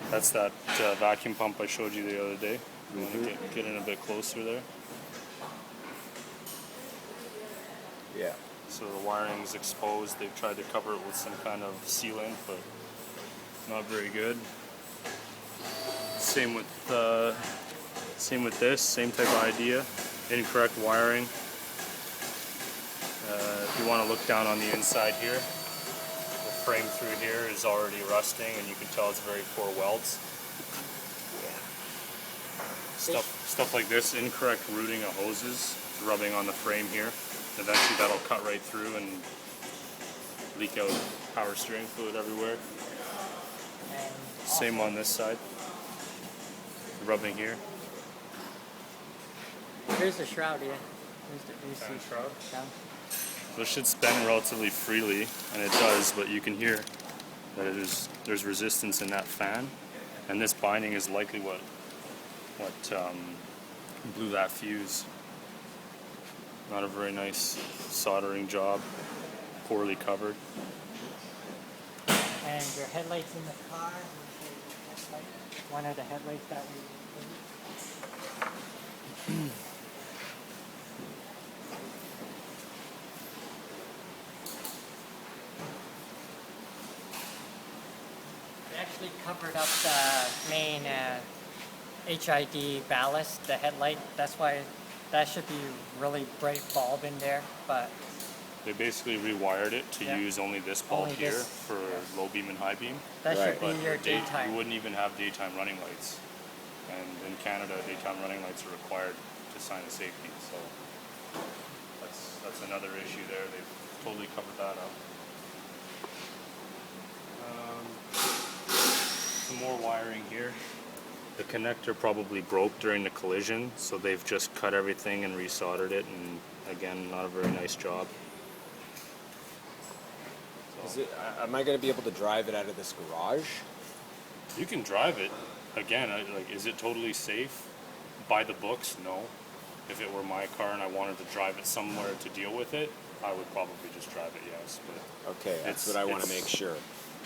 That's that vacuum pump I showed you the other day. You want to get in a bit closer there. Yeah. So the wiring is exposed. They've tried to cover it with some kind of sealant, but not very good. Same with this, same type of idea. Incorrect wiring. If you want to look down on the inside here, the frame through here is already rusting, and you can tell it's very poor welds. Stuff like this, incorrect routing of hoses, rubbing on the frame here. Eventually that'll cut right through and leak out power steering fluid everywhere. Same on this side. Rubbing here. Here's the shroud here. Here's the shroud. Down. So it should spin relatively freely, and it does, but you can hear that there's resistance in that fan, and this binding is likely what blew that fuse. Not a very nice soldering job, poorly covered. And your headlights in the car. One of the headlights that we. We actually covered up the main HID ballast, the headlight. That's why that should be really bright bulb in there, but they basically rewired it to use only this bulb here for low beam and high beam. That should be your daytime. You wouldn't even have daytime running lights, and in Canada, daytime running lights are required to sign a safety. So that's another issue there. They've totally covered that up. Some more wiring here. The connector probably broke during the collision, so they've just cut everything and resoldered it, and again, not a very nice job. So. Am I going to be able to drive it out of this garage? You can drive it. Again, is it totally safe? By the books, no. If it were my car and I wanted to drive it somewhere to deal with it, I would probably just drive it, yes. But okay, that's what I want to make sure.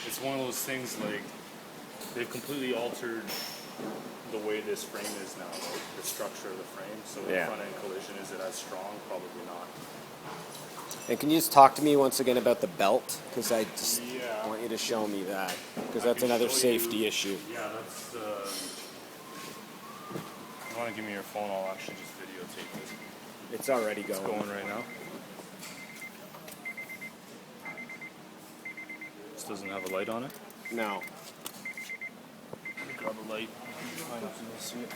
It's one of those things like they've completely altered the way this frame is now, like the structure of the frame. So the front end collision, is it as strong? Probably not. And can you just talk to me once again about the belt? Because I just want you to show me that. Because that's another safety issue. Yeah, that's... you want to give me your phone, I'll actually just videotape this. It's already going. It's going right now. This doesn't have a light on it? No. Grab a light. Try not to see it.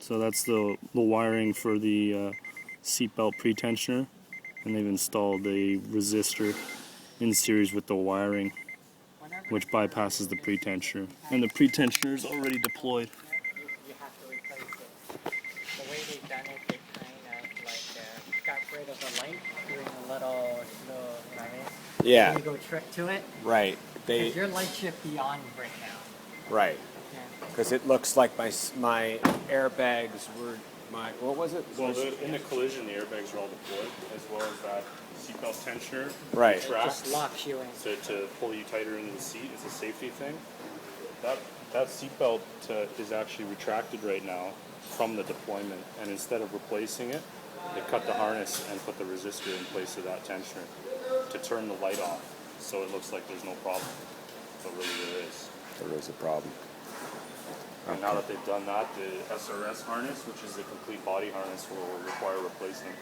So that's the wiring for the seatbelt pretensioner, and they've installed a resistor in series with the wiring, which bypasses the pretensioner. And the pretensioner is already deployed. You have to replace it. The way they've done it, they kind of like got rid of the light, doing a little, you know what I mean? Yeah. You go trick to it. Right. Your light shift be on right now. Right. Because it looks like my airbags were what was it? Well, in the collision, the airbags are all deployed, as well as that seatbelt tensioner. Right. It just locks you in. To pull you tighter into the seat. It's a safety thing. That seatbelt is actually retracted right now from the deployment, and instead of replacing it, they cut the harness and put the resistor in place of that tensioner to turn the light off, so it looks like there's no problem, but really there is. There is a problem. And now that they've done that, the SRS harness, which is the complete body harness, will require replacement.